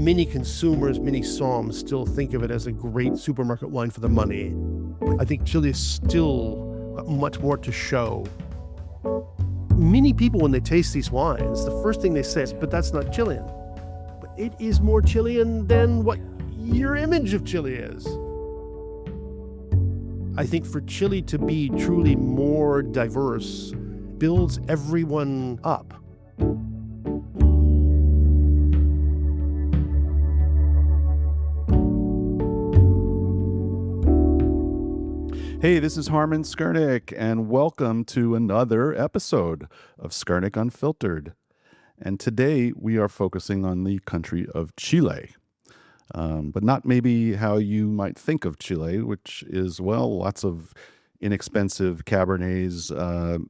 many consumers, many somms still think of it as a great supermarket wine for the money. I think Chile is still got much more to show. Many people, when they taste these wines, the first thing they say is, but that's not Chilean. But it is more Chilean than what your image of Chile is. I think for Chile to be truly more diverse builds everyone up. Hey, this is Harmon Skurnik, and welcome to another episode of Skurnik Unfiltered. And today we are focusing on the country of Chile, but not maybe how you might think of Chile, which is, well, lots of inexpensive Cabernets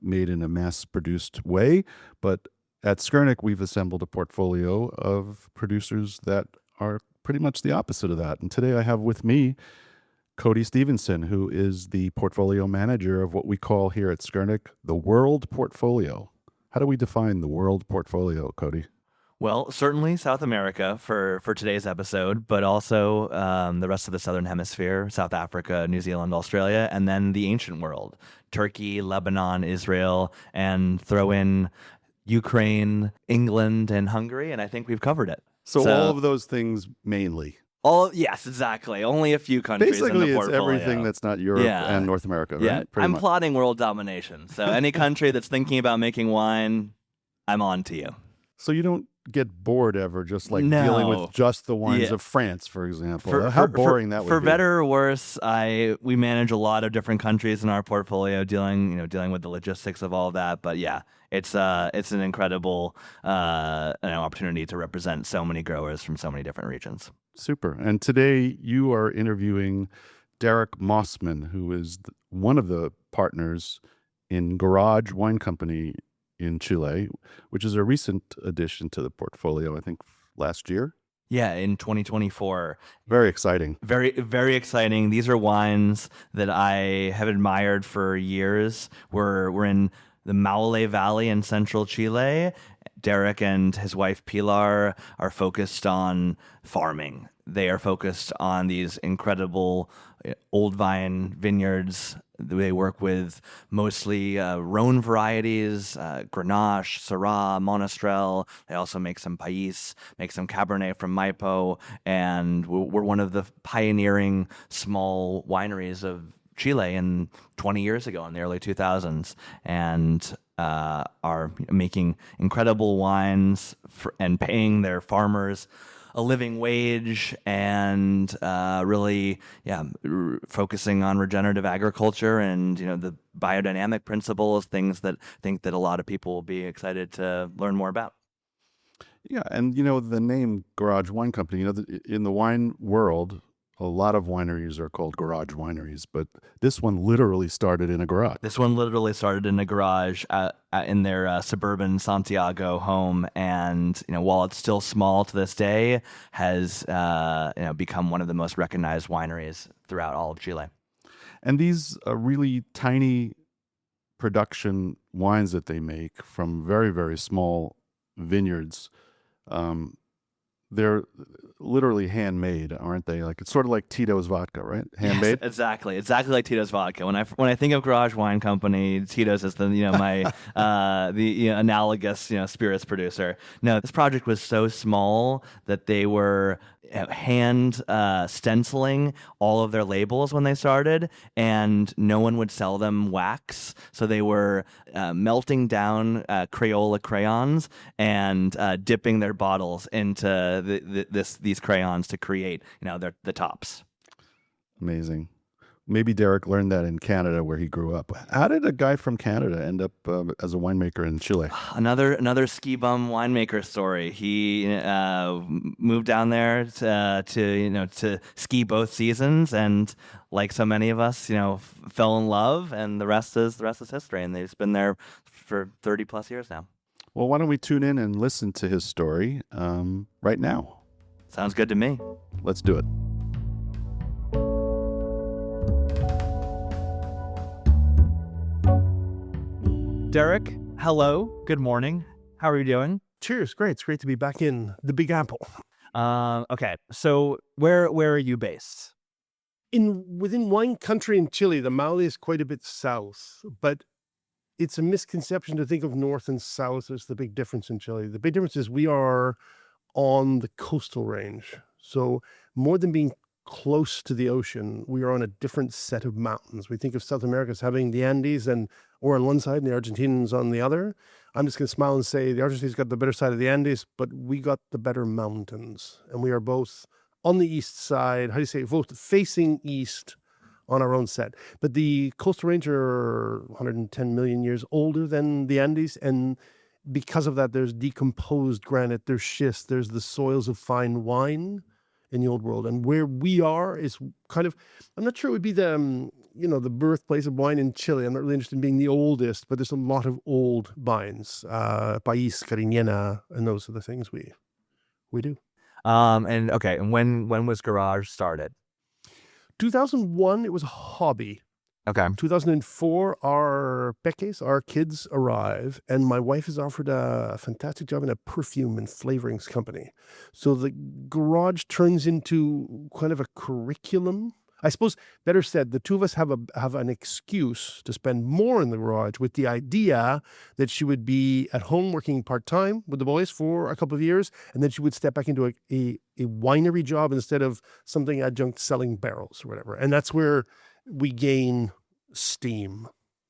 made in a mass-produced way. But at Skurnik, we've assembled a portfolio of producers that are pretty much the opposite of that. And today I have with me Cody Stephenson, who is the portfolio manager of what we call here at Skurnik the World Portfolio. How do we define the World Portfolio, Cody? Well, certainly South America for today's episode, but also the rest of the Southern Hemisphere, South Africa, New Zealand, Australia, and then the ancient world, Turkey, Lebanon, Israel, and throw in Ukraine, England, and Hungary, and I think we've covered it. So all of those things mainly. Yes, exactly. Only a few countries in Basically, the it's portfolio. everything that's not Europe and North America, right? Yeah, Pretty I'm much. plotting world domination. So any country that's thinking about making wine, I'm on to you. So you don't get bored ever just dealing with just the wines of France, for example. How boring that would be. For better or worse, we manage a lot of different countries in our portfolio, dealing with the logistics of all of that. But yeah, it's an incredible opportunity to represent so many growers from so many different regions. Super. And today you are interviewing Derek Mossman, who is one of the partners in Garage Wine Company in Chile, which is a recent addition to the portfolio, I think last year. Yeah, in 2024. Very exciting. Very, very exciting. These are wines that I have admired for years. We're in the Maule Valley in central Chile. Derek and his wife Pilar are focused on farming. They are focused on these incredible old vine vineyards. They work with mostly Rhone varieties, Grenache, Syrah, Monastrell. They also make some Pais, make some Cabernet from Maipo, and we're one of the pioneering small wineries of Chile in 20 years ago in the early 2000s, and are making incredible wines and paying their farmers a living wage, and really focusing on regenerative agriculture and the biodynamic principles, things that I think that a lot of people will be excited to learn more about. Yeah, and the name Garage Wine Company, in the wine world, a lot of wineries are called garage wineries, but this one literally started in a garage. This one literally started in a garage in their suburban Santiago home, and while it's still small to this day, has become one of the most recognized wineries throughout all of Chile. And these really tiny production wines that they make from very, very small vineyards, they're literally handmade, aren't they? It's sort of like Tito's vodka, right? Handmade. Yes, exactly like Tito's vodka. When I think of Garage Wine Company, Tito's is the my the analogous spirits producer. No, this project was so small that they were hand stenciling all of their labels when they started, and no one would sell them wax, so they were melting down Crayola crayons and dipping their bottles into these crayons to create the tops. Amazing. Maybe Derek learned that in Canada where he grew up. How did a guy from Canada end up as a winemaker in Chile? Another ski bum winemaker story. He moved down there to ski both seasons, and like so many of us, fell in love, and the rest is history. And they've been there for 30 plus years now. Well, why don't we tune in and listen to his story right now? Sounds good to me. Let's do it. Derek, hello. Good morning. How are you doing? Cheers. Great. It's great to be back in the Big Apple. Okay. So where are you based? Within wine country in Chile, the Maule is quite a bit south, but it's a misconception to think of north and south as the big difference in Chile. The big difference is we are on the coastal range. So more than being close to the ocean, we are on a different set of mountains. We think of South America as having the Andes or on one side and the Argentines on the other. I'm just going to smile and say the Argentines got the better side of the Andes, but we got the better mountains. And we are both on the east side, both facing east on our own set. But the coastal range are 110 million years older than the Andes, and because of that, there's decomposed granite, there's schist, there's the soils of fine wine in the old world. And where we are is kind of, I'm not sure it would be the birthplace of wine in Chile. I'm not really interested in being the oldest, but there's a lot of old vines, País, Cariñena, and those are the things we do. And when was Garage started? 2001, it was a hobby. Okay. 2004, our kids arrive, and my wife has offered a fantastic job in a perfume and flavorings company. So the garage turns into kind of a curriculum. I suppose, better said, the two of us have an excuse to spend more in the garage with the idea that she would be at home working part-time with the boys for a couple of years, and then she would step back into a winery job instead of something adjunct selling barrels or whatever. And that's where we gain steam,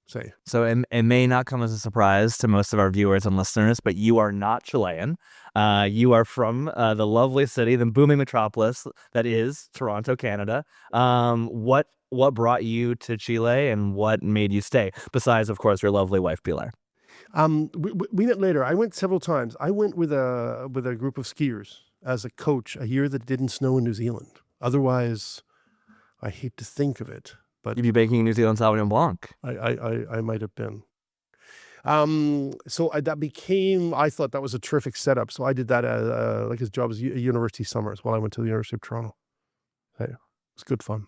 say. So it may not come as a surprise to most of our viewers and listeners, but you are not Chilean. You are from the lovely city, the booming metropolis that is Toronto, Canada. What brought you to Chile and what made you stay? Besides, of course, your lovely wife, Pilar. We met later. I went several times. I went with a group of skiers as a coach a year that it didn't snow in New Zealand. Otherwise, I hate to think of it, but You'd be baking New Zealand Sauvignon Blanc. I might have been. So I thought that was a terrific setup. So I did that like his job as university summers while I went to the University of Toronto. Hey, it was good fun.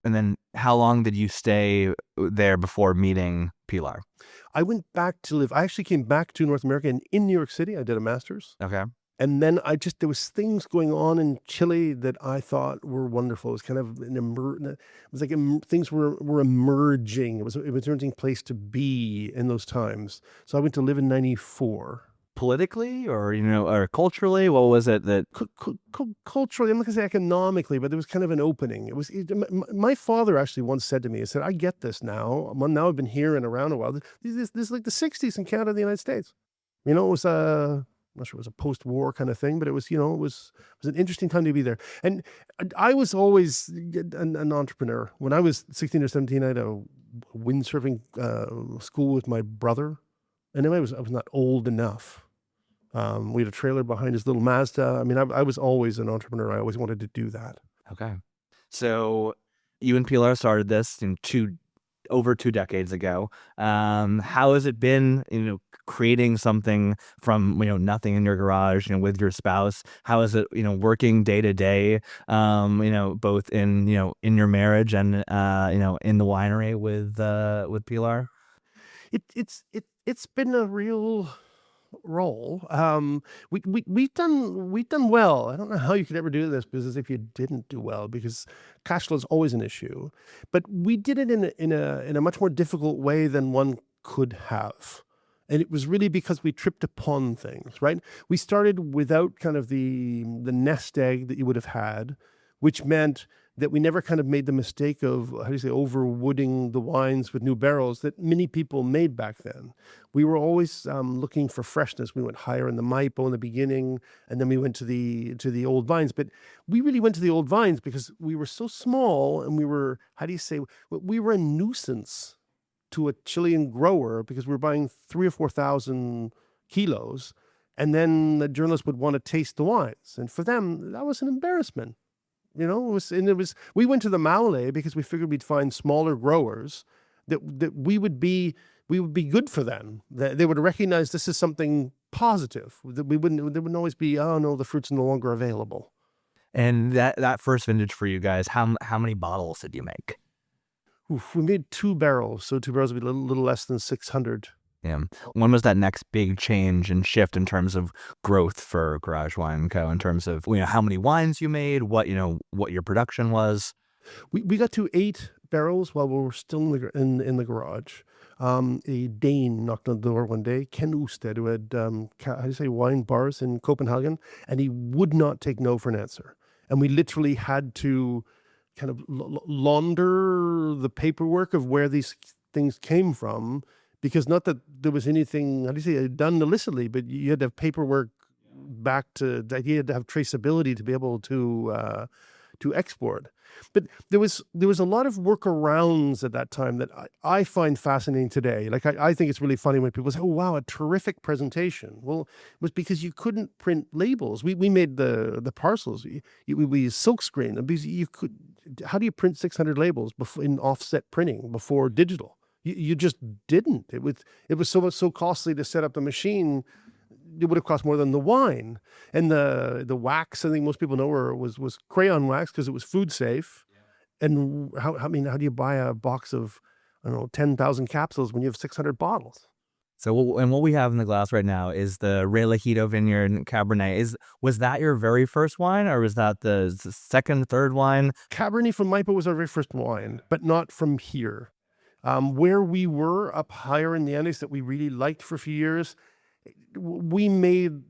And then how long did you stay there before meeting Pilar? I went back to live. I actually came back to North America, and in New York City, I did a master's. Okay. And then there was things going on in Chile that I thought were wonderful. It was kind of things were emerging. It was an interesting place to be in those times. So I went to live in 94. Politically or culturally, what was it that Culturally, I'm not going to say economically, but there was kind of an opening. My father actually once said to me, he said, I get this now. Now I've been here and around a while. This is like the 60s in Canada and the United States. It was I'm not sure it was a post-war kind of thing, but it was an interesting time to be there. And I was always an entrepreneur. When I was 16 or 17, I had a windsurfing school with my brother. And anyway, I was not old enough. We had a trailer behind his little Mazda. I mean, I was always an entrepreneur. I always wanted to do that. Okay. So you and Pilar started this over 2 decades ago. How has it been, creating something from, nothing in your garage, with your spouse? How is it, working day to day, both in your marriage and, in the winery with Pilar? It's been a real role. We've done well. I don't know how you could ever do this business if you didn't do well, because cash flow is always an issue. But we did it in a much more difficult way than one could have. And it was really because we tripped upon things, right? We started without kind of the nest egg that you would have had, which meant that we never kind of made the mistake of, overwooding the wines with new barrels that many people made back then. We were always looking for freshness. We went higher in the Maipo in the beginning, and then we went to the old vines. But we really went to the old vines because we were so small, and we were a nuisance to a Chilean grower because we were buying 3,000 or 4,000 kilos, and then the journalists would want to taste the wines, and for them that was an embarrassment. We went to the Maule because we figured we'd find smaller growers that we would be good for them. That they would recognize this is something positive. That there wouldn't always be, oh no, the fruit's no longer available. And that first vintage for you guys, how many bottles did you make? We made 2 barrels, so 2 barrels would be a little less than 600 Yeah. When was that next big change and shift in terms of growth for Garage Wine Co. in terms of how many wines you made, what your production was? We got to 8 barrels while we were still in the garage. A Dane knocked on the door one day, Ken Usted, who had how do you say wine bars in Copenhagen, and he would not take no for an answer. And we literally had to kind of launder the paperwork of where these things came from, because not that there was anything, how do you say, done illicitly, but you had to have paperwork back to, you had to have traceability to be able to export. But there was a lot of workarounds at that time that I find fascinating today. Like I think it's really funny when people say, "Oh wow, a terrific presentation." Well, it was because you couldn't print labels. We made the parcels. We used silkscreen. Because you could. How do you print 600 labels in offset printing before digital? You just didn't. It was so costly to set up the machine. It would have cost more than the wine. And the wax, I think most people know, was crayon wax because it was food safe. Yeah. And how do you buy a box of 10,000 capsules when you have 600 bottles? So what we have in the glass right now is the Relajito Vineyard Cabernet. Was that your very first wine, or was that the second, third wine? Cabernet from Maipo was our very first wine, but not from here. Where we were up higher in the Andes that we really liked for a few years, we made,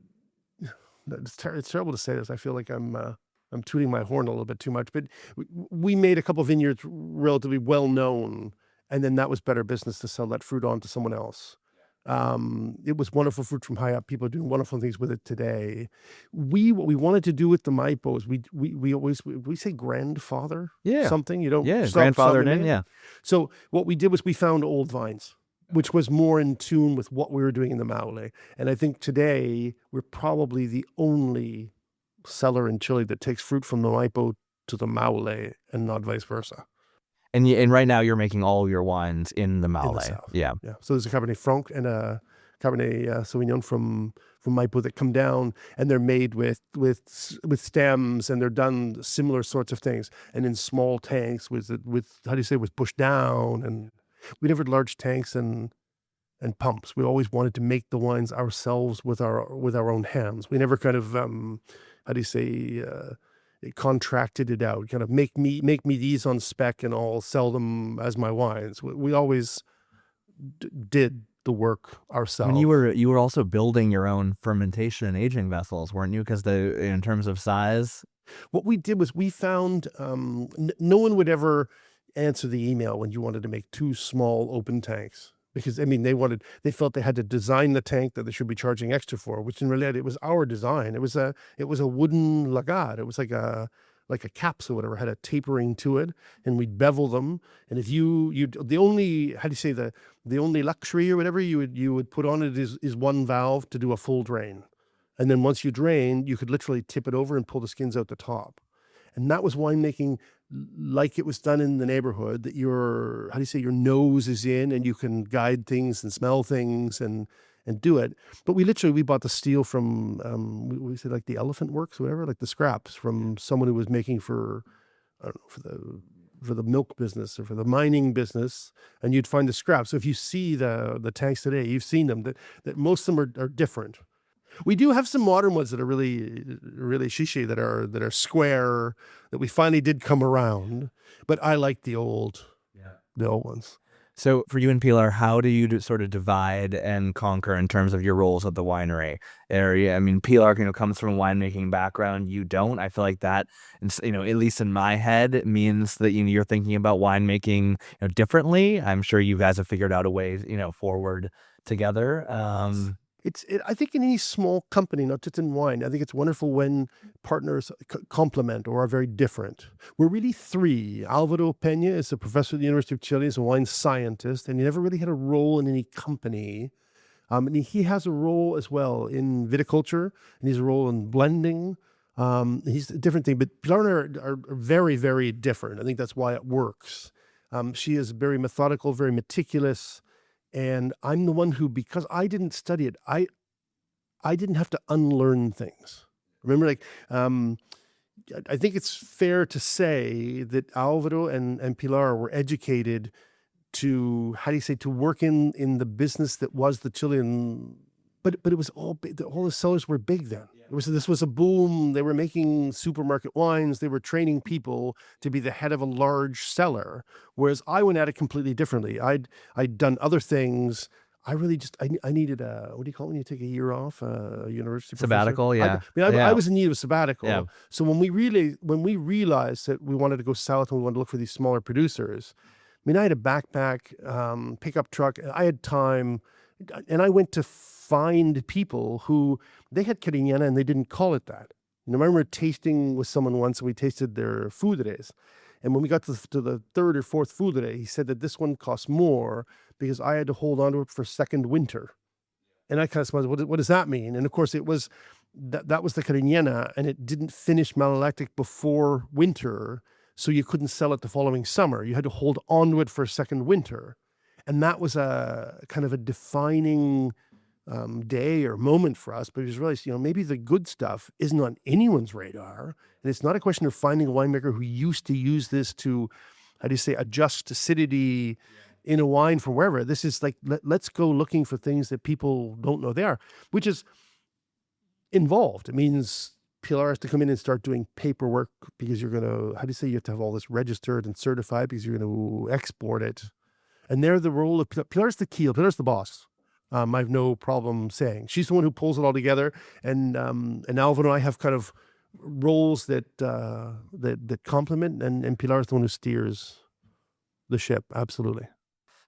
it's terrible to say this. I feel like I'm tooting my horn a little bit too much, but we made a couple of vineyards relatively well known, and then that was better business to sell that fruit on to someone else. It was wonderful fruit from high up. People are doing wonderful things with it today. What we wanted to do with the Maipos, we always say grandfather something. You don't grandfathered in. Yeah. So what we did was we found old vines, which was more in tune with what we were doing in the Maule. And I think today we're probably the only seller in Chile that takes fruit from the Maipo to the Maule and not vice versa. And right now you're making all your wines in the Maule. In the south. Yeah. So there's a Cabernet Franc and a Cabernet Sauvignon from Maipo that come down, and they're made with stems, and they're done similar sorts of things, and in small tanks with how do you say, with pushed down. And we never had large tanks and pumps. We always wanted to make the wines ourselves with our own hands. We never kind of how do you say, contracted it out. Kind of make me these on spec, and I'll sell them as my wines. We always did the work ourselves. And you were also building your own fermentation and aging vessels, weren't you? Because in terms of size, what we did was we found no one would ever answer the email when you wanted to make 2 small open tanks, because they felt they had to design the tank that they should be charging extra for, which in reality it was our design. It was a wooden lagar. It was like a capsule, whatever, had a tapering to it, and we'd bevel them. And if the only, how do you say, the only luxury or whatever you would put on it is one valve to do a full drain. And then once you drain, you could literally tip it over and pull the skins out the top. And that was winemaking like it was done in the neighborhood, that your nose is in, and you can guide things and smell things and do it. But we bought the steel from, we say like the Elephant Works, whatever, like the scraps from someone who was making for the milk business or for the mining business, and you'd find the scraps. So if you see the tanks today, you've seen them, that most of them are different. We do have some modern ones that are really, really shishi, that are square, that we finally did come around. But I like the old ones. So for you and Pilar, how do you sort of divide and conquer in terms of your roles at the winery area? I mean, Pilar, comes from a winemaking background. You don't. I feel like that, at least in my head, it means that you're thinking about winemaking differently. I'm sure you guys have figured out a way, forward together. I think in any small company, not just in wine, I think it's wonderful when partners complement or are very different. We're really 3. Alvaro Peña is a professor at the University of Chile, is a wine scientist, and he never really had a role in any company. And he has a role as well in viticulture, and he has a role in blending. He's a different thing, but Pilar and I are very, very different. I think that's why it works. She is very methodical, very meticulous. And I'm the one who, because I didn't study it, I didn't have to unlearn things. Remember, I think it's fair to say that Alvaro and Pilar were educated to, how do you say, to work in the business that was the Chilean. But it was all big. All the cellars were big then. This was a boom. They were making supermarket wines. They were training people to be the head of a large cellar. Whereas I went at it completely differently. I'd done other things. I really just I needed a, what do you call it when you take a year off, a university Sabbatical, professor? yeah. I was in need of a sabbatical. Yeah. So when we realized that we wanted to go south and we wanted to look for these smaller producers, I mean, I had a backpack, pickup truck. I had time, and I went to find people who they had Cariñena and they didn't call it that. And I remember tasting with someone once, and we tasted their food-a-days. And when we got to the third or fourth food-a-day, he said that this one cost more because I had to hold on to it for second winter. And I kind of smiled, what does that mean? And of course, it was that was the Cariñena, and it didn't finish malolactic before winter, so you couldn't sell it the following summer. You had to hold on to it for a second winter. And that was a kind of a defining day or moment for us, but we just realized, maybe the good stuff isn't on anyone's radar. And it's not a question of finding a winemaker who used to use this to, how do you say, adjust acidity in a wine for wherever. This is like, let's go looking for things that people don't know they are, which is involved. It means Pilar has to come in and start doing paperwork because you're going to, how do you say, you have to have all this registered and certified because you're going to export it. And they're the role of, Pilar's the keel, Pilar's the boss. I have no problem saying. She's the one who pulls it all together. And Alvin and I have kind of roles that complement, and Pilar's the one who steers the ship. Absolutely.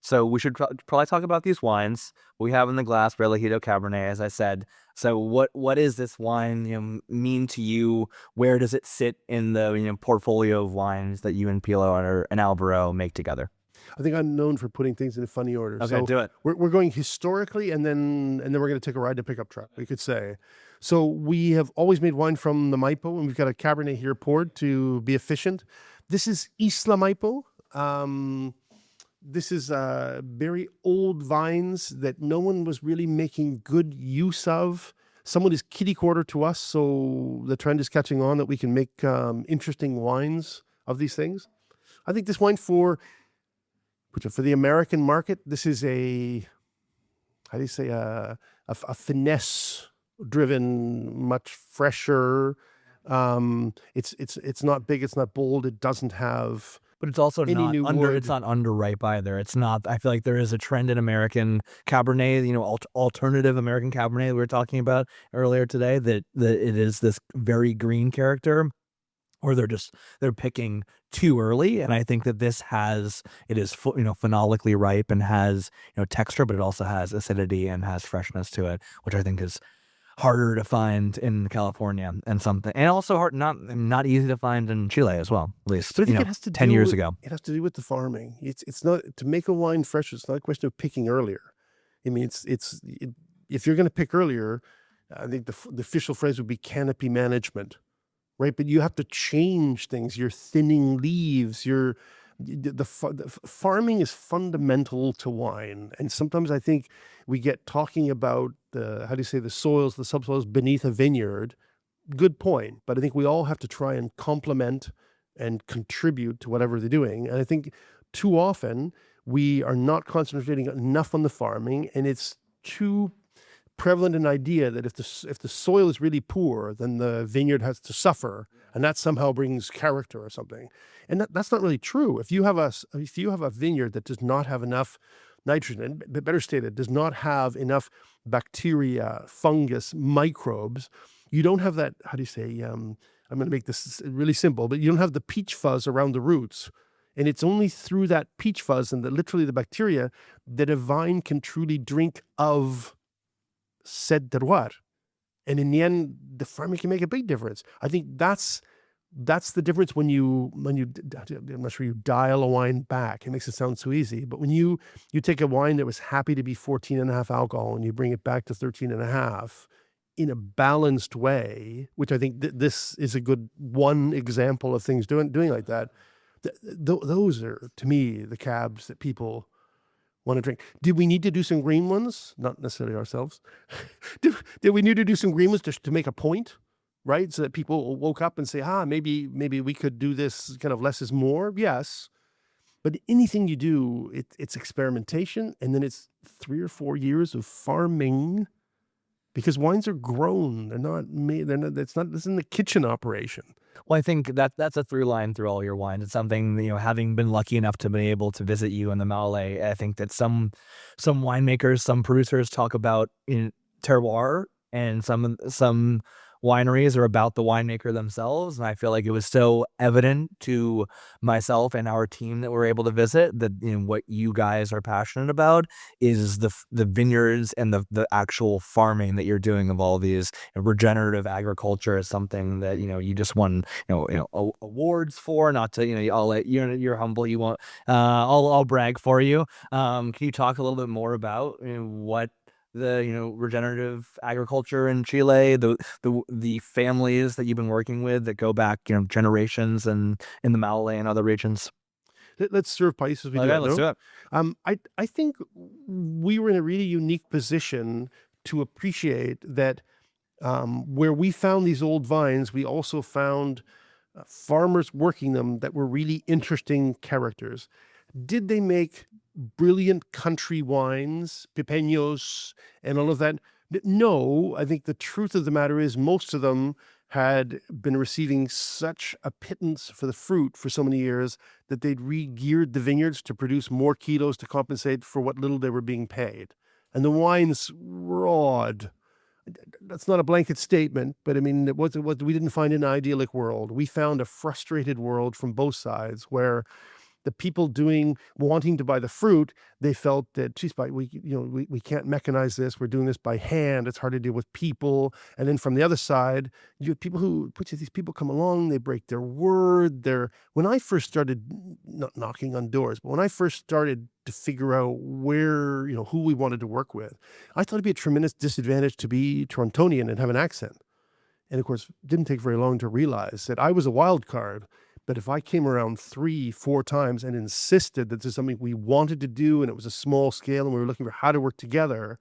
So we should probably talk about these wines we have in the glass. Relajito Cabernet, as I said. So what is this wine mean to you? Where does it sit in the portfolio of wines that you and Pilar and Alvaro make together? I think I'm known for putting things in a funny order. Okay, so do it. We're going historically, and then we're going to take a ride in a pickup truck, we could say. So we have always made wine from the Maipo, and we've got a Cabernet here poured to be efficient. This is Isla Maipo. This is very old vines that no one was really making good use of. Somewhat is kitty quarter to us, so the trend is catching on that we can make interesting wines of these things. I think this wine for the American market, this is a finesse-driven, much fresher. It's not big, it's not bold, it doesn't have. But it's also Any not new wood. It's not underripe either. It's not. I feel like there is a trend in American Cabernet, alternative American Cabernet we were talking about earlier today. That it is this very green character, or they're picking too early. And I think that it is phenolically ripe and has texture, but it also has acidity and has freshness to it, which I think is harder to find in California and also not easy to find in Chile as well, at least But I think it has to 10 years ago. It has to do with the farming. It's not to make a wine fresh. It's not a question of picking earlier. I mean, if you're going to pick earlier, I think the official phrase would be canopy management, right? But you have to change things. You're thinning leaves. The farming is fundamental to wine, and sometimes I think we get talking about the soils, the subsoils beneath a vineyard. Good point, but I think we all have to try and complement and contribute to whatever they're doing. And I think too often we are not concentrating enough on the farming, and it's too prevalent an idea that if the soil is really poor, then the vineyard has to suffer, and that somehow brings character or something. And that's not really true. If you have a vineyard that does not have enough nitrogen, and better stated, does not have enough bacteria, fungus, microbes, you don't have that, I'm going to make this really simple, but you don't have the peach fuzz around the roots. And it's only through that peach fuzz and literally the bacteria that a vine can truly drink of said terroir. And in the end, the farming can make a big difference. I think that's the difference when you I'm not sure you dial a wine back. It makes it sound so easy. But when you take a wine that was happy to be 14.5 alcohol and you bring it back to 13.5 in a balanced way, which I think this is a good one example of things doing like that. Those are, to me, the cabs that people want to drink. Did we need to do some green ones? Not necessarily ourselves. Did we need to do some green ones to make a point? Right? So that people woke up and say, maybe we could do this kind of less is more. Yes. But anything you do, it's experimentation, and then it's 3 or 4 years of farming, because wines are grown. They're not made. They're not. This isn't a kitchen operation. Well, I think that's a through line through all your wines. It's something, having been lucky enough to be able to visit you in the Maule, I think that some winemakers, some producers talk about terroir, and some wineries are about the winemaker themselves. And I feel like it was so evident to myself and our team that we're able to visit that what you guys are passionate about is the vineyards and the actual farming that you're doing of all these. Regenerative agriculture is something that you just won awards for. Not to I'll let you're humble. You won't. I'll brag for you. Can you talk a little bit more about what the regenerative agriculture in Chile, the families that you've been working with that go back generations, and in the Maule and other regions? Let's serve países. Let's do it. I think we were in a really unique position to appreciate that where we found these old vines, we also found farmers working them that were really interesting characters. Did they make brilliant country wines, pipeños, and all of that? No, I think the truth of the matter is most of them had been receiving such a pittance for the fruit for so many years that they'd re-geared the vineyards to produce more kilos to compensate for what little they were being paid. And the wines were odd. That's not a blanket statement, but I mean, we didn't find an idyllic world. We found a frustrated world from both sides, where the people wanting to buy the fruit, they felt that, geez, we can't mechanize this. We're doing this by hand. It's hard to deal with people. And then from the other side, you have people these people come along, they break their word. When I first started, not knocking on doors, but when I first started to figure out where, who we wanted to work with, I thought it'd be a tremendous disadvantage to be Torontonian and have an accent. And of course, it didn't take very long to realize that I was a wild card. But if I came around 3-4 times and insisted that this is something we wanted to do, and it was a small scale, and we were looking for how to work together,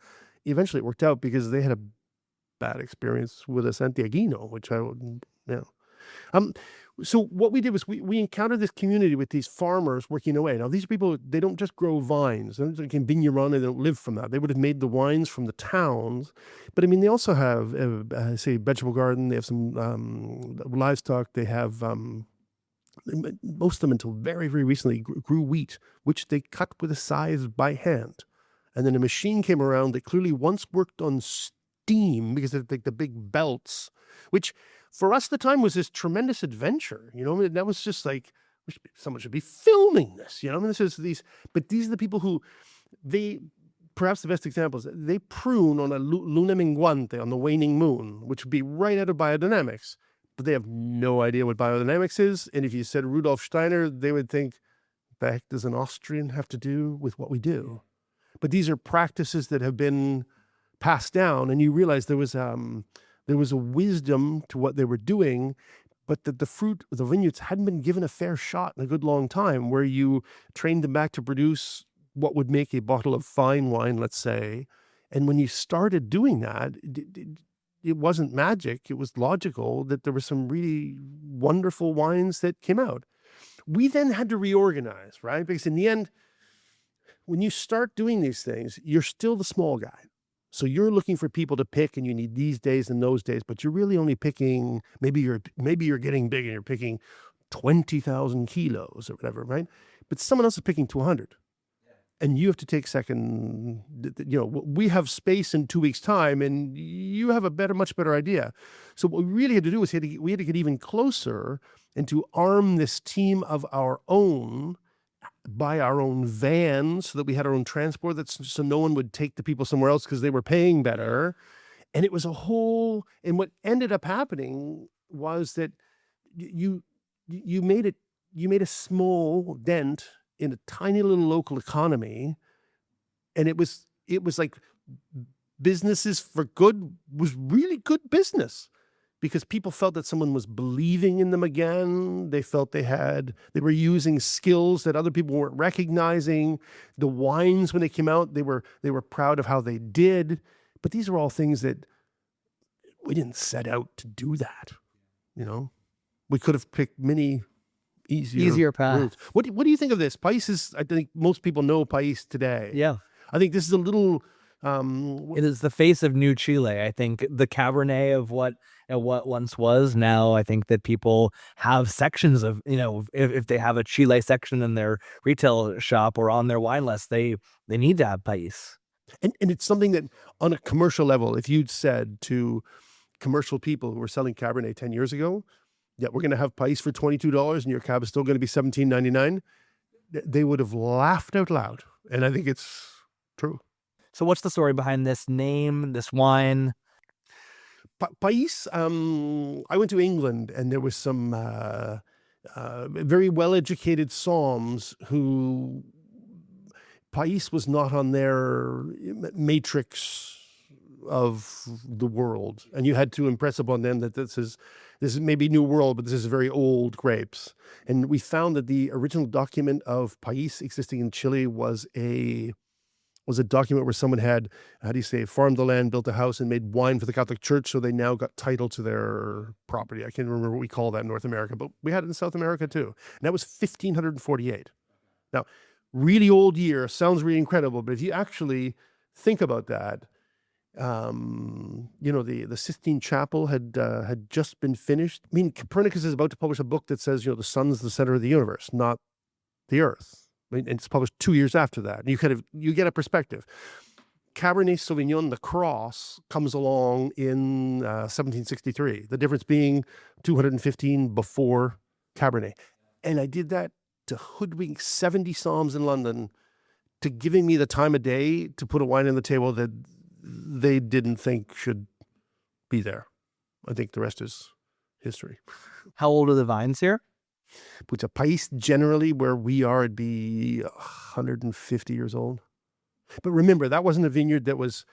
eventually it worked out because they had a bad experience with a Santiaguino, which so what we did was we encountered this community with these farmers working away. Now, these people, they don't just grow vines. They can vigneron, they don't live from that. They would have made the wines from the towns. But I mean, they also have, say, vegetable garden. They have some livestock. They have... most of them, until very, very recently, grew wheat, which they cut with a scythe by hand. And then a machine came around that clearly once worked on steam, because of the big belts, which for us at the time was this tremendous adventure. That was just like, someone should be filming this. But these are the people who, perhaps the best example is they prune on a luna minguante, on the waning moon, which would be right out of biodynamics. But they have no idea what biodynamics is. And if you said Rudolf Steiner, they would think, the heck does an Austrian have to do with what we do? But these are practices that have been passed down, and you realize there was a wisdom to what they were doing, but that the vineyards hadn't been given a fair shot in a good long time, where you trained them back to produce what would make a bottle of fine wine, let's say. And when you started doing that, it wasn't magic. It was logical that there were some really wonderful wines that came out. We then had to reorganize, right? Because in the end, when you start doing these things, you're still the small guy. So you're looking for people to pick, and you need these days and those days, but you're really only picking, maybe you're getting big and you're picking 20,000 kilos or whatever, right? But someone else is picking 200. And you have to take second, we have space in 2 weeks' time, and you have a much better idea. So what we really had to do was we had to get even closer and to arm this team of our own, buy our own vans so that we had our own transport, so no one would take the people somewhere else because they were paying better. And it was and what ended up happening was that you made a small dent in a tiny little local economy, and it was like businesses for good was really good business, because people felt that someone was believing in them again. They felt they were using skills that other people weren't recognizing. The wines, when they came out, they were proud of how they did. But these are all things that we didn't set out to do that. We could have picked many easier path. route. What do you think of this? Pais is, I think most people know Pais today. Yeah. I think this is a little. It is the face of New Chile. I think the Cabernet of what once was. Now I think that people have sections of, if they have a Chile section in their retail shop or on their wine list, they need to have Pais. And it's something that on a commercial level, if you'd said to commercial people who were selling Cabernet 10 years ago, yeah, we're going to have Pais for $22 and your cab is still going to be $17.99, they would have laughed out loud. And I think it's true. So what's the story behind this name, this wine? Pais, I went to England and there was some very well-educated somms who Pais was not on their matrix of the world. And you had to impress upon them that this is maybe New World, but this is very old grapes. And we found that the original document of Pais existing in Chile was a document where someone had, farmed the land, built a house, and made wine for the Catholic Church, so they now got title to their property. I can't remember what we call that in North America, but we had it in South America too. And that was 1548. Now, really old year, sounds really incredible, but if you actually think about that, the Sistine Chapel had just been finished. I mean, Copernicus is about to publish a book that says, the sun's the center of the universe, not the earth. And it's published 2 years after that. And you get a perspective. Cabernet Sauvignon, the cross, comes along in 1763. The difference being 215 before Cabernet. And I did that to hoodwink 70 somms in London to giving me the time of day to put a wine on the table that they didn't think should be there. I think the rest is history. How old are the vines here? Pucha, Pais, generally, where we are, it'd be 150 years old. But remember, that wasn't a vineyard that was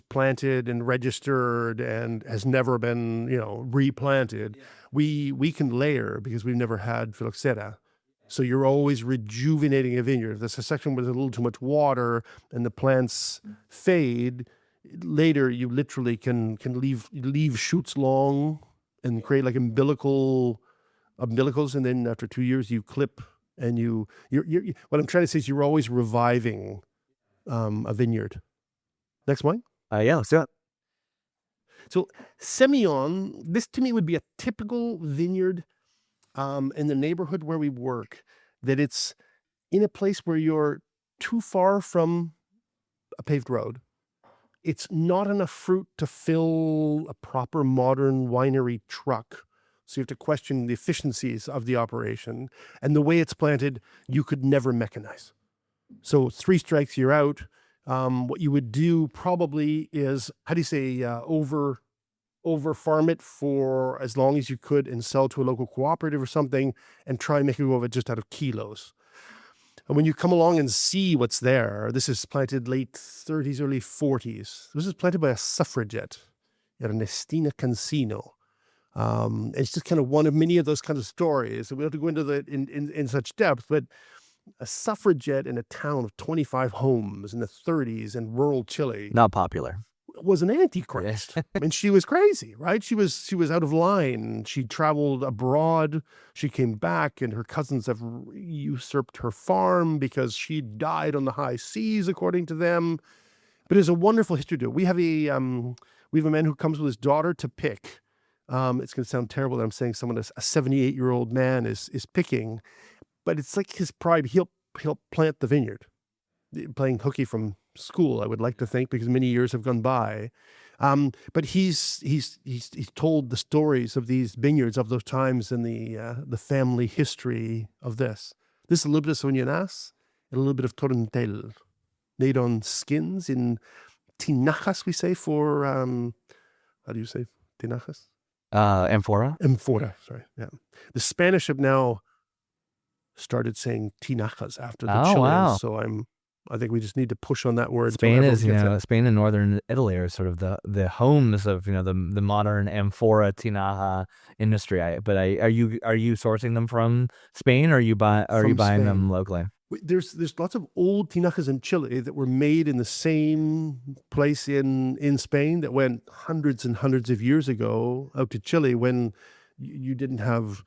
planted and registered and has never been, replanted. Yeah. We can layer because we've never had phylloxera. So you're always rejuvenating a vineyard. If there's a section where there's a little too much water and the plants fade, later you literally can leave shoots long and create like umbilicals, and then after 2 years you clip, and you're what I'm trying to say is you're always reviving a vineyard. Next wine? Yeah, let's do it. So Semillon, this to me would be a typical vineyard in the neighborhood where we work, that it's in a place where you're too far from a paved road. It's not enough fruit to fill a proper modern winery truck. So you have to question the efficiencies of the operation. And the way it's planted, you could never mechanize. So 3 strikes, you're out. What you would do probably is, over farm it for as long as you could and sell to a local cooperative or something and try and make a go of it just out of kilos. And when you come along and see what's there, this is planted late 30s, early 40s. This is planted by a suffragette, Ernestina Cancino. It's just kind of one of many of those kinds of stories. So we don't have to go into in such depth, but a suffragette in a town of 25 homes in the 30s in rural Chile. Not popular. Was an antichrist. I mean, she was crazy, right? She was out of line. She traveled abroad. She came back, and her cousins have usurped her farm because she died on the high seas, according to them. But there's a wonderful history to it. We have a man who comes with his daughter to pick. It's going to sound terrible that I'm saying someone, a 78-year-old man is picking, but it's like his pride. He'll plant the vineyard, playing hooky from school, I would like to think, because many years have gone by. But he's told the stories of these vineyards of those times and the family history of this. This is a little bit of Soñanas and a little bit of Torrentel, made on skins in tinajas, we say, for, how do you say tinajas? Amphora? Amphora, sorry. Yeah. The Spanish have now started saying tinajas after the Chileans. Wow. So I think we just need to push on that word. Spain is, Spain and northern Italy are sort of the homes of, the modern amphora tinaja industry. Are you sourcing them from Spain, or are you buying Spain. them locally? There's lots of old tinajas in Chile that were made in the same place in Spain that went hundreds and hundreds of years ago out to Chile when you didn't have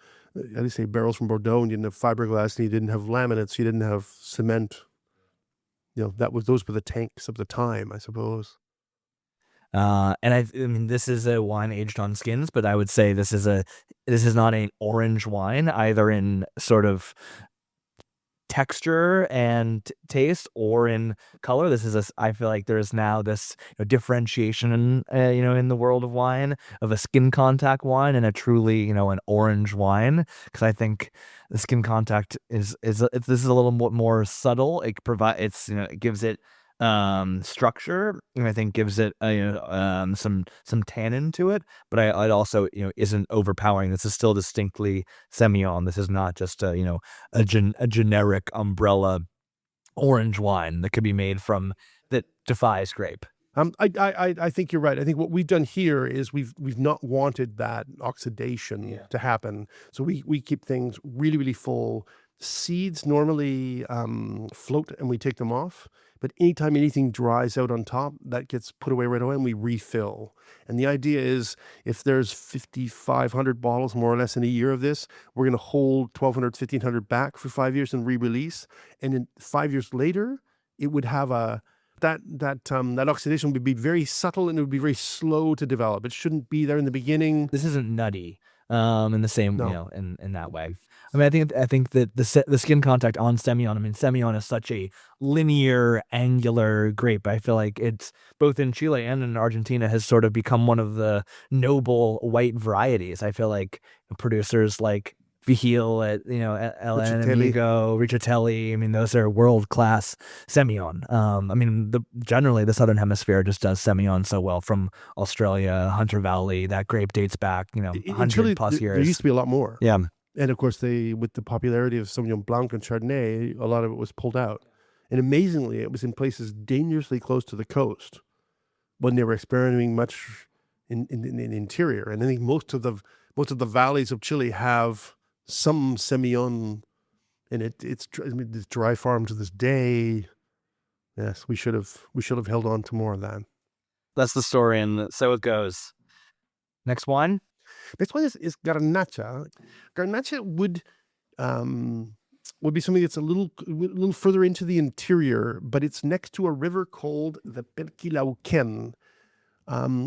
I would say barrels from Bordeaux, and you didn't have fiberglass, and you didn't have laminates, you didn't have cement. Those were the tanks of the time, I suppose. And I mean, this is a wine aged on skins, but I would say this is not an orange wine, either in sort of texture and taste or in color. I feel like there's now this differentiation in the world of wine, of a skin contact wine and a truly an orange wine, because I think the skin contact this is a little more subtle. It gives it structure, and I think gives it some tannin to it, but it also isn't overpowering. This is still distinctly Semillon. This is not just a generic umbrella orange wine that could be made that defies grape. I think you're right. I think what we've done here is we've not wanted that oxidation to happen, so we keep things really, really full. Seeds normally float and we take them off, but anytime anything dries out on top, that gets put away right away and we refill. And the idea is, if there's 5,500 bottles more or less in a year of this, we're going to hold 1,200, 1,500 back for 5 years and re-release. And then 5 years later, it would have that oxidation would be very subtle and it would be very slow to develop. It shouldn't be there in the beginning. This isn't nutty in the same in that way. I mean, I think that the skin contact on Semillon. I mean, Semillon is such a linear, angular grape. I feel like it's both in Chile and in Argentina has sort of become one of the noble white varieties. I feel like producers like Vigil at El Enemigo, Riccatelli. I mean, those are world class Semillon. I mean, generally the Southern Hemisphere just does Semillon so well. From Australia, Hunter Valley, that grape dates back 100 plus years. There used to be a lot more. Yeah. And of course, with the popularity of Sauvignon Blanc and Chardonnay, a lot of it was pulled out. And amazingly, it was in places dangerously close to the coast when they were experimenting much in the interior. And I think most of the valleys of Chile have some Semillon, and it's dry farm to this day. Yes, we should have held on to more of that. That's the story, and so it goes. Next one. Next one is Garnacha. Garnacha would be something that's a little further into the interior, but it's next to a river called the Perquilauquén,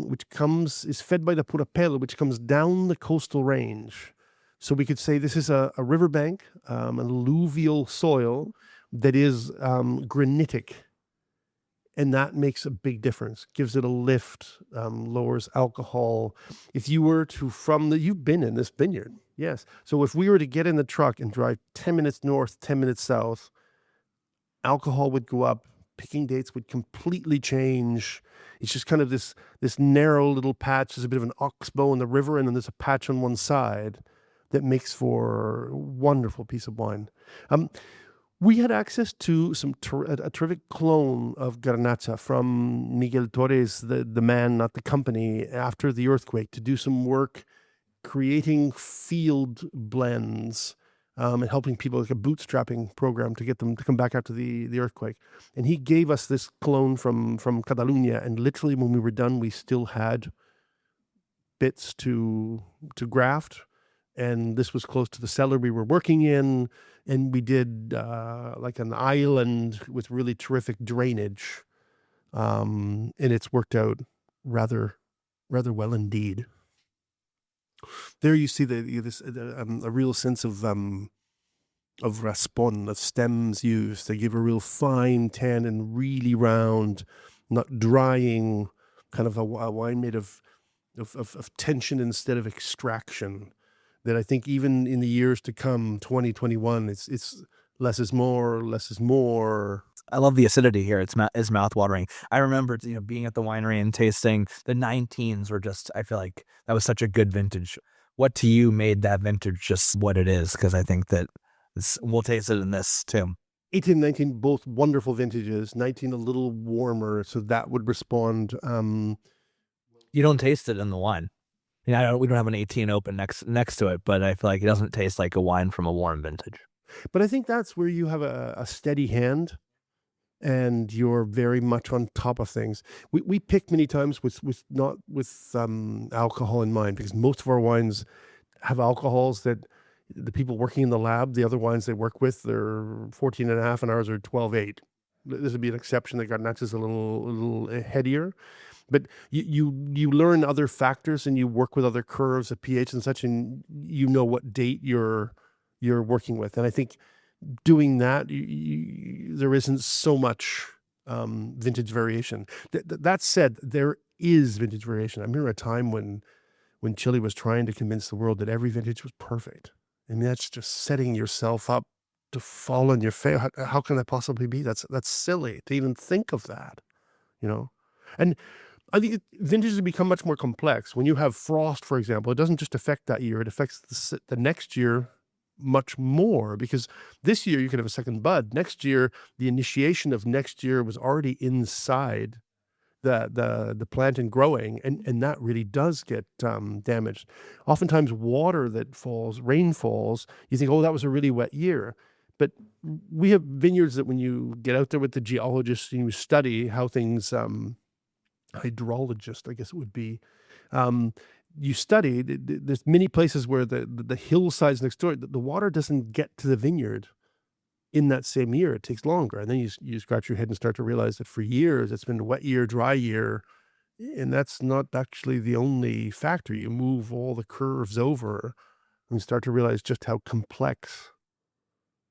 which is fed by the Purapelo, which comes down the coastal range. So we could say this is a riverbank, an alluvial soil that is granitic. And that makes a big difference, gives it a lift, lowers alcohol. If you were you've been in this vineyard, yes. So if we were to get in the truck and drive 10 minutes north, 10 minutes south, alcohol would go up, picking dates would completely change. It's just kind of this narrow little patch. There's a bit of an oxbow in the river, and then there's a patch on one side that makes for a wonderful piece of wine. We had access to a terrific clone of Garnacha from Miguel Torres, the man, not the company, after the earthquake, to do some work creating field blends and helping people, like a bootstrapping program to get them to come back after the earthquake. And he gave us this clone from Catalunya, and literally when we were done, we still had bits to graft. And this was close to the cellar we were working in, and we did like an island with really terrific drainage, and it's worked out rather well indeed. There you see a real sense of raspon, of stems used. They give a real fine tannin, really round, not drying, kind of a wine made of tension instead of extraction. That I think even in the years to come, 2021, it's less is more, less is more. I love the acidity here. It's mouth-watering. I remember being at the winery and tasting the 19s were just, I feel like that was such a good vintage. What to you made that vintage just what it is? Because I think that we'll taste it in this too. 18 and 19, both wonderful vintages. 19 a little warmer, so that would respond. You don't taste it in the wine. We don't have an 18 open next to it, but I feel like it doesn't taste like a wine from a warm vintage. But I think that's where you have a steady hand, and you're very much on top of things. We pick many times not with alcohol in mind, because most of our wines have alcohols that The people working in the lab, the other wines they work with, they're 14 and a half, and ours are 12.8. This would be an exception. They got Natchez a little headier. But you learn other factors, and you work with other curves of pH and such, and you know what date you're working with. And I think doing that, there isn't so much vintage variation. That said, there is vintage variation. I remember a time when Chile was trying to convince the world that every vintage was perfect. I mean, that's just setting yourself up to fall on your face. How can that possibly be? That's silly to even think of that, you know? And I think vintages have become much more complex. When you have frost, for example, it doesn't just affect that year. It affects the next year much more, because this year you could have a second bud. Next year, the initiation of next year was already inside the plant and growing, and that really does get damaged. Oftentimes water that falls, rain falls, you think, oh, that was a really wet year. But we have vineyards that when you get out there with the geologists and you study how things, hydrologist, I guess it would be, you study, there's many places where the hillsides next door, the water doesn't get to the vineyard in that same year. It takes longer. And then you scratch your head and start to realize that for years it's been a wet year, dry year, and that's not actually the only factor. You move all the curves over and start to realize just how complex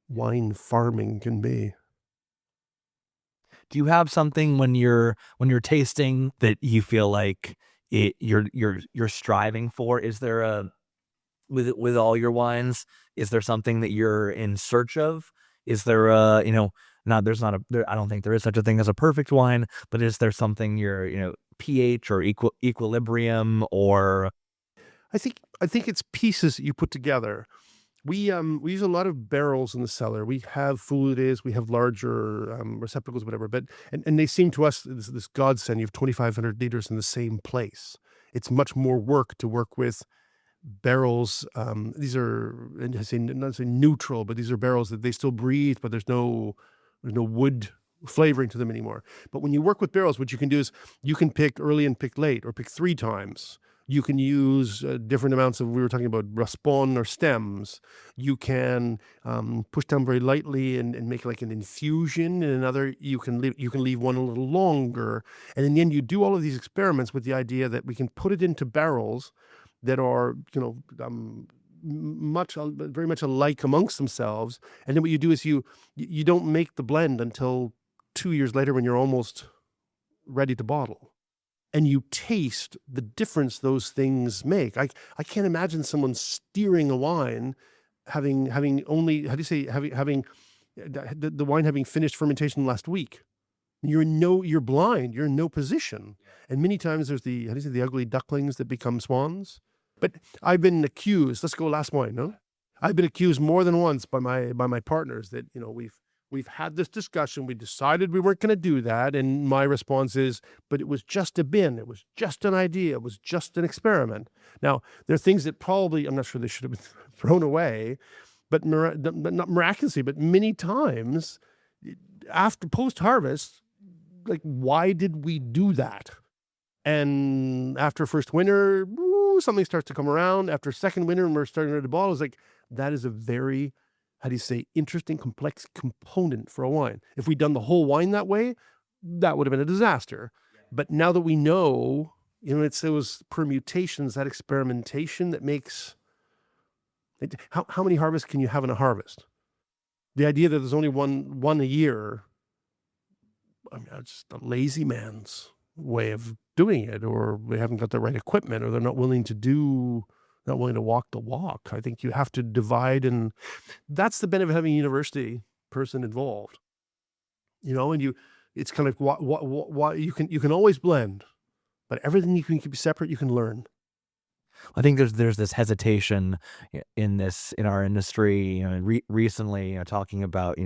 wine farming can be. Do you have something when you're tasting that you feel like you're striving for? Is there with all your wines, is there something that you're in search of? Is there I don't think there is such a thing as a perfect wine, but is there something pH or equilibrium, or? I think it's pieces that you put together. We use a lot of barrels in the cellar. We have fluides, we have larger receptacles, whatever. But and they seem to us this godsend. You have 2,500 liters in the same place. It's much more work to work with barrels. These are, and I say not say neutral, but these are barrels that they still breathe, but there's no wood flavoring to them anymore. But when you work with barrels, what you can do is you can pick early and pick late, or pick 3 times. You can use different amounts of, we were talking about raspon or stems. You can push down very lightly and make like an infusion. And another, you can leave one a little longer. And in the end, you do all of these experiments with the idea that we can put it into barrels that are, very much alike amongst themselves. And then what you do is you don't make the blend until 2 years later when you're almost ready to bottle. And you taste the difference those things make. I can't imagine someone steering a wine having only, having the wine having finished fermentation last week. You're blind. You're in no position. And many times there's the ugly ducklings that become swans. But I've been accused. Let's go last wine, no? I've been accused more than once by my partners that we've had this discussion. We decided we weren't going to do that. And my response is, but it was just a bin. It was just an idea. It was just an experiment. Now, there are things that probably, I'm not sure they should have been thrown away, but not miraculously, but many times after post-harvest, like, why did we do that? And after first winter, something starts to come around. After second winter, and we're starting to bottle, it's like, that is a very, interesting, complex component for a wine. If we'd done the whole wine that way, that would have been a disaster. Yeah. But now that we know, it's those permutations, that experimentation that makes it. How many harvests can you have in a harvest? The idea that there's only one a year, it's just a lazy man's way of doing it, or they haven't got the right equipment, or they're not willing to walk the walk. I think you have to divide, and that's the benefit of having a university person involved. And it's kind of what you can always blend, but everything you can keep separate, you can learn. I think there's this hesitation in our industry, recently, talking about,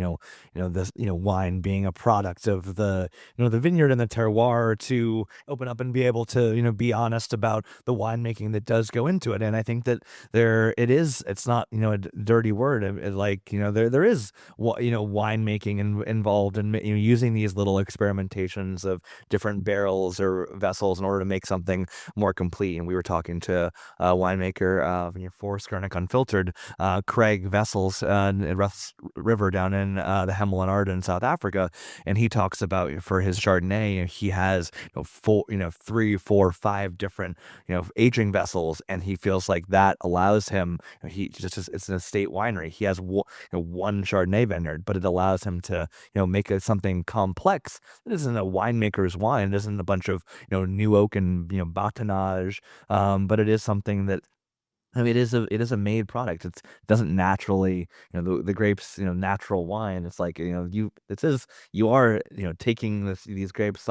this, wine being a product of the, the vineyard and the terroir, to open up and be able to, be honest about the winemaking that does go into it. And I think that it's not, a dirty word. There is, winemaking involved in, using these little experimentations of different barrels or vessels in order to make something more complete. And we were talking to winemaker for Skurnik Unfiltered, Craig Vessels in Russ River down in the Hemel and Arden in South Africa, and he talks about for his Chardonnay he has 3, 4, 5 different aging vessels, and he feels like that allows him. It's an estate winery. He has one Chardonnay vineyard, but it allows him to make something complex. It isn't a winemaker's wine. It isn't a bunch of new oak and bâtonnage, but it is something that. I mean, it is a made product. It doesn't naturally, the grapes, natural wine. It's like, it says you are, taking these grapes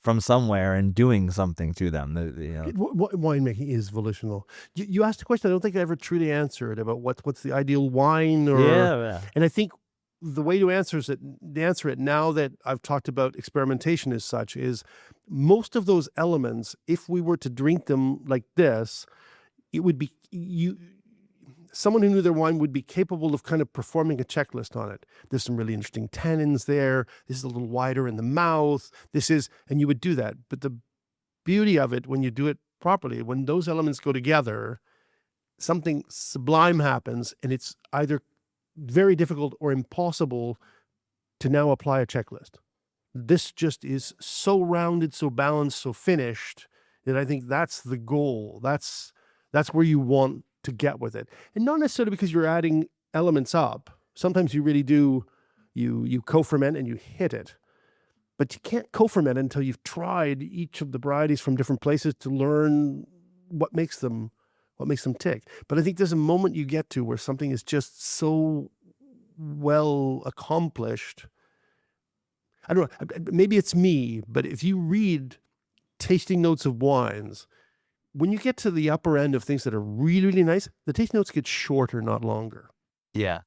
from somewhere and doing something to them. Winemaking is volitional. You asked a question I don't think I ever truly answered about what's the ideal wine, and I think the way to answer it now that I've talked about experimentation as such is most of those elements, if we were to drink them like this, it would be someone who knew their wine would be capable of kind of performing a checklist on it. There's some really interesting tannins there. This is a little wider in the mouth. And you would do that. But the beauty of it, when you do it properly, when those elements go together, something sublime happens, and it's either very difficult or impossible to now apply a checklist. This just is so rounded, so balanced, so finished that I think that's the goal. That's where you want to get with it. And not necessarily because you're adding elements up. Sometimes you really do, you co-ferment and you hit it. But you can't co-ferment until you've tried each of the varieties from different places to learn what makes them tick. But I think there's a moment you get to where something is just so well accomplished. I don't know, maybe it's me, but if you read tasting notes of wines, when you get to the upper end of things that are really, really nice, the taste notes get shorter, not longer. Yeah.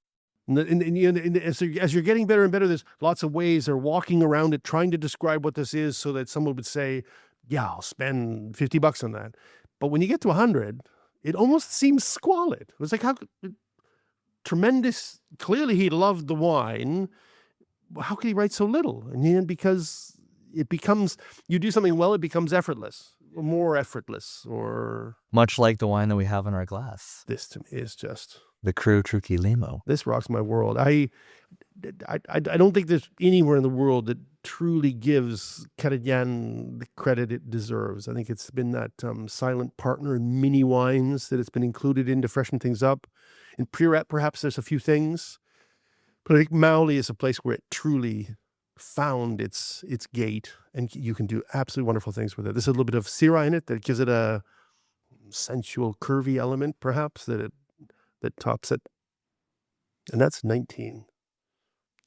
And as you're getting better and better, there's lots of ways they're walking around it, trying to describe what this is so that someone would say, yeah, I'll spend $50 on that. But when you get to 100, it almost seems squalid. It was like, how tremendous. Clearly he loved the wine. How could he write so little? And then because it becomes, you do something well, it becomes effortless. More effortless, or much like the wine that we have in our glass. This to me is just the Cru Truquilimo. This rocks my world. I don't think there's anywhere in the world that truly gives Carignan the credit it deserves. I think it's been that silent partner in many wines that it's been included in to freshen things up. In Puret, perhaps there's a few things, but I think Maule is a place where it truly found its gate, and you can do absolutely wonderful things with it. There's a little bit of Syrah in it that gives it a sensual, curvy element, perhaps, that tops it. And that's 19.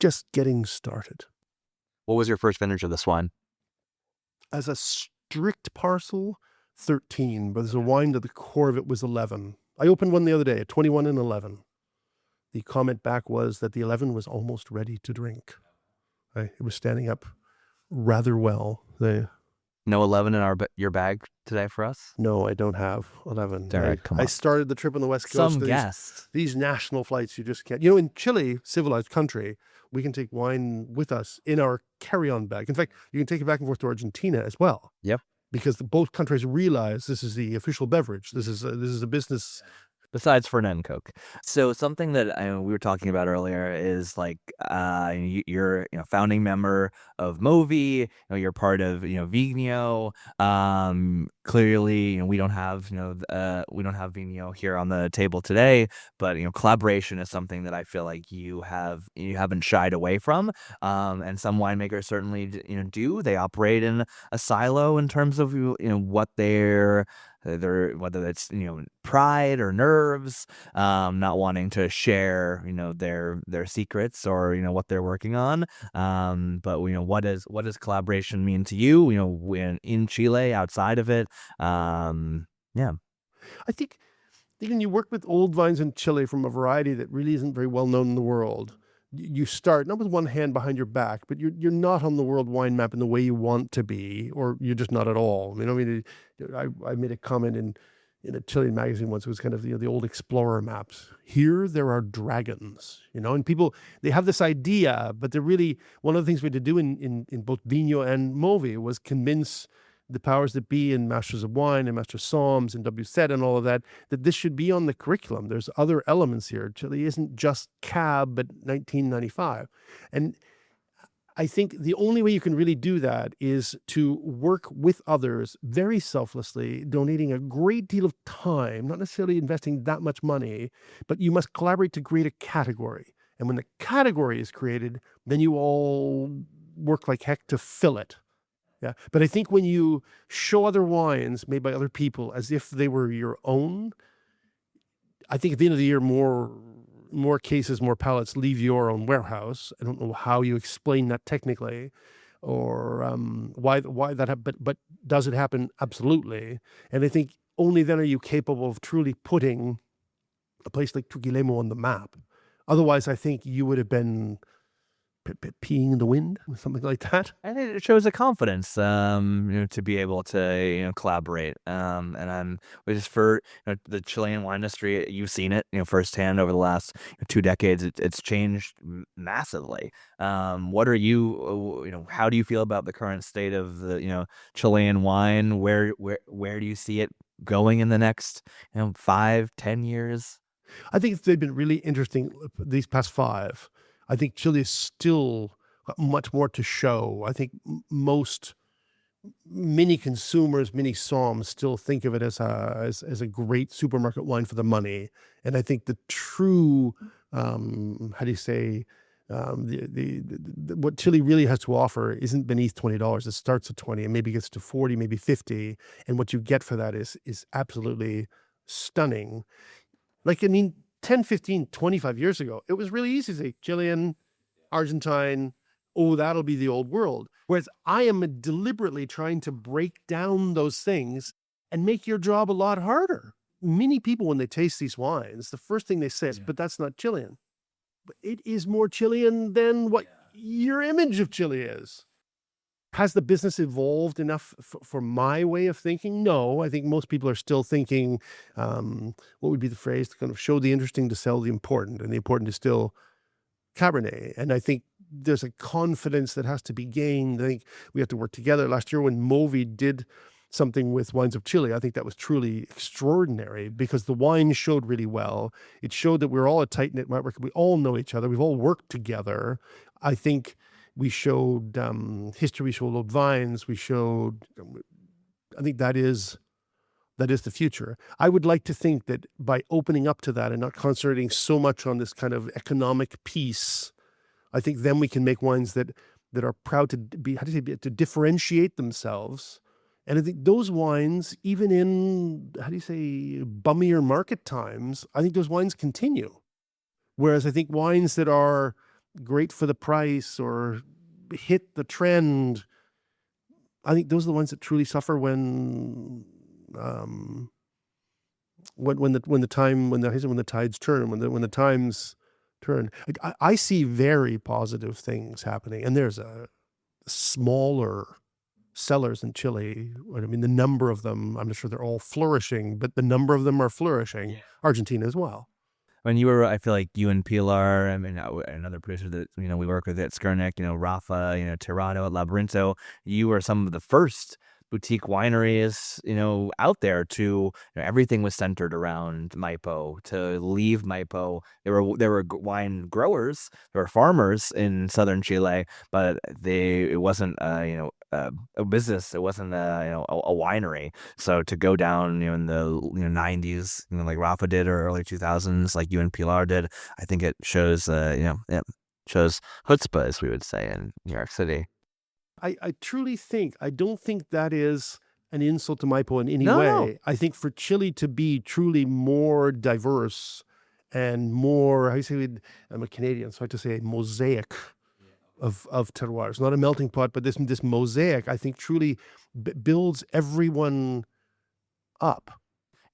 Just getting started. What was your first vintage of this wine? As a strict parcel, 13, but there's a wine to the core of it was 11. I opened one the other day, a 21 and 11. The comment back was that the 11 was almost ready to drink. It was standing up rather well. No 11 in your bag today for us? No, I don't have 11. Derek, come on. I started the trip on the West Coast. Some guest. These national flights, you just can't. In Chile, civilized country, we can take wine with us in our carry-on bag. In fact, you can take it back and forth to Argentina as well. Yep. Because both countries realize this is the official beverage. This is a business. Besides Fernet and Coke. So something that we were talking about earlier is like you're founding member of Movi. You're part of Vigno. Clearly, we don't have Vigno here on the table today, but collaboration is something that I feel like you haven't shied away from. And some winemakers certainly do. They operate in a silo in terms of what they're whether it's pride or nerves, not wanting to share their secrets or what they're working on. But what does collaboration mean to you? In Chile, outside of it, yeah. I think when you work with old vines in Chile from a variety that really isn't very well known in the world, you start not with one hand behind your back, but you're not on the world wine map in the way you want to be, or you're just not at all. I made a comment in a Chilean magazine once. It was kind of the old explorer maps. Here there are dragons, and people, they have this idea, but they're really, one of the things we had to do in both Vigno and Movi was convince the powers that be in Masters of Wine and Master Somms and WSET and all of that, that this should be on the curriculum. There's other elements here. Chile isn't just CAB, but 1995. And I think the only way you can really do that is to work with others very selflessly, donating a great deal of time, not necessarily investing that much money, but you must collaborate to create a category. And when the category is created, then you all work like heck to fill it. Yeah. But I think when you show other wines made by other people as if they were your own, I think at the end of the year, more cases, more pallets leave your own warehouse. I don't know how you explain that technically, or why that happened, but does it happen? Absolutely. And I think only then are you capable of truly putting a place like Trujillo on the map. Otherwise, I think you would have been peeing in the wind, something like that. And it shows a confidence, to be able to, collaborate. And I'm just for the Chilean wine industry, you've seen it, firsthand over the last 2 decades. It's changed massively. What are you, how do you feel about the current state of the, Chilean wine? Where do you see it going in the next, 5-10 years? I think they've been really interesting these past 5. I think Chile is still got much more to show. I think many consumers, many somms still think of it as a great supermarket wine for the money. And I think the true, what Chile really has to offer isn't beneath $20. It starts at 20 and maybe gets to 40, maybe 50. And what you get for that is absolutely stunning. 10, 15, 25 years ago, it was really easy to say Chilean, Argentine, oh, that'll be the old world. Whereas I am deliberately trying to break down those things and make your job a lot harder. Many people, when they taste these wines, the first thing they say is, but that's not Chilean. But it is more Chilean than what your image of Chile is. Has the business evolved enough for my way of thinking? No, I think most people are still thinking, what would be the phrase, to kind of show the interesting to sell the important, and the important is still Cabernet. And I think there's a confidence that has to be gained. I think we have to work together. Last year when Movi did something with Wines of Chile, I think that was truly extraordinary because the wine showed really well. It showed that we're all a tight-knit network. We all know each other. We've all worked together. I think we showed history, we showed old vines, I think that is the future. I would like to think that by opening up to that and not concentrating so much on this kind of economic piece, I think then we can make wines that are proud to be, to differentiate themselves. And I think those wines, even in, bummier market times, I think those wines continue. Whereas I think wines that are great for the price or hit the trend, I think those are the ones that truly suffer when the tides turn, when the times turn. I see very positive things happening, and there's a smaller cellars in Chile. I mean, the number of them, I'm not sure they're all flourishing, but the number of them are flourishing. Yeah. Argentina as well. When you were, I feel like you and Pilar, I mean, another producer that, we work with at Skurnik, Rafa, Tirado at Labyrinto, you were some of the first boutique wineries, out there to, everything was centered around Maipo. To leave Maipo, there were wine growers, there were farmers in southern Chile, but it wasn't, a business. It wasn't a winery. So to go down, in the 90s, like Rafa did, or early 2000s, like you and Pilar did, I think it shows, shows chutzpah, as we would say in New York City. I truly think, I don't think that is an insult to Maipo in any way. No. I think for Chile to be truly more diverse and more, I'm a Canadian, so I have to say a mosaic of terroirs, not a melting pot, but this mosaic, I think truly builds everyone up.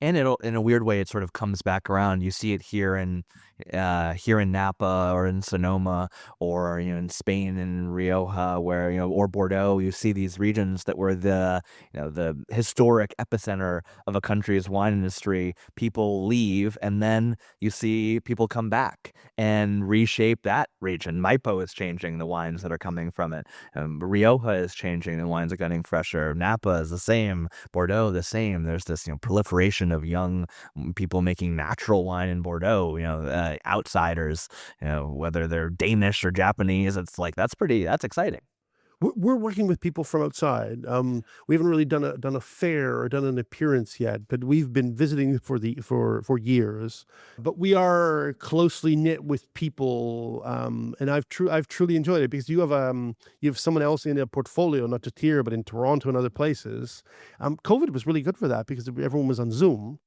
And it'll, in a weird way, it sort of comes back around. You see it here in Napa or in Sonoma, or in Spain in Rioja, where or Bordeaux. You see these regions that were the historic epicenter of a country's wine industry. People leave, and then you see people come back and reshape that region. Maipo is changing the wines that are coming from it. Rioja is changing, the wines are getting fresher. Napa is the same. Bordeaux the same. There's this proliferation of young people making natural wine in Bordeaux. Outsiders, whether they're Danish or Japanese. It's like that's exciting. We're working with people from outside. We haven't really done a fair or done an appearance yet, but we've been visiting for years. But we are closely knit with people, and I've truly enjoyed it, because you have someone else in a portfolio, not just here but in Toronto and other places. COVID was really good for that, because everyone was on Zoom.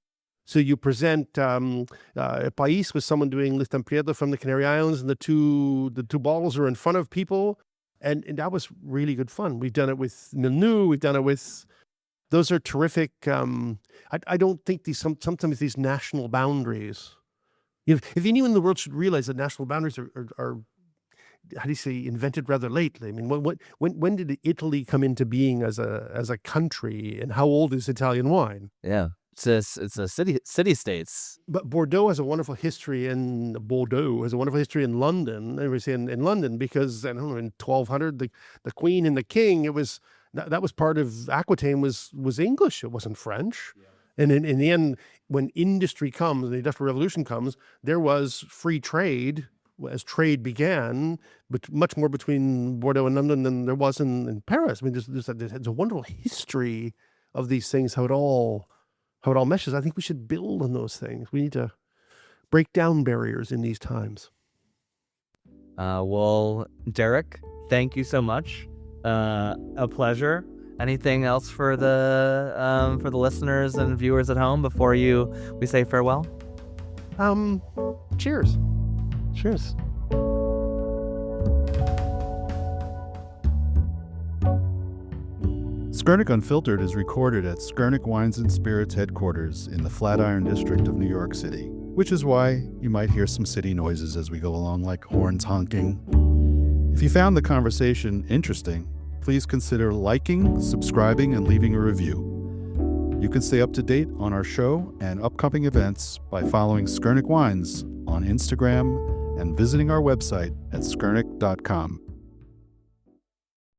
So you present Pais with someone doing Listan Prieto from the Canary Islands, and the two bottles are in front of people. And that was really good fun. We've done it with Milnu. We've done it with, those are terrific. I don't think sometimes these national boundaries, if anyone in the world should realize that national boundaries are how do you say, invented rather lately. I mean, when did Italy come into being as a country, and how old is Italian wine? Yeah. It's a city states. But Bordeaux has a wonderful history in London. We say in London, because I don't know, in 1200 the Queen and the King, it was that was part of Aquitaine was English. It wasn't French. Yeah. And in the end, when industry comes, the Industrial Revolution comes, there was free trade as trade began, but much more between Bordeaux and London than there was in Paris. I mean, there's a wonderful history of these things, how it all meshes. I think we should build on those things. We need to break down barriers in these times. Well, Derek, thank you so much. A pleasure. Anything else for the listeners and viewers at home before we say farewell? Cheers. Cheers. Skurnik Unfiltered is recorded at Skurnik Wines and Spirits headquarters in the Flatiron District of New York City, which is why you might hear some city noises as we go along, like horns honking. If you found the conversation interesting, please consider liking, subscribing, and leaving a review. You can stay up to date on our show and upcoming events by following Skurnik Wines on Instagram and visiting our website at skurnik.com.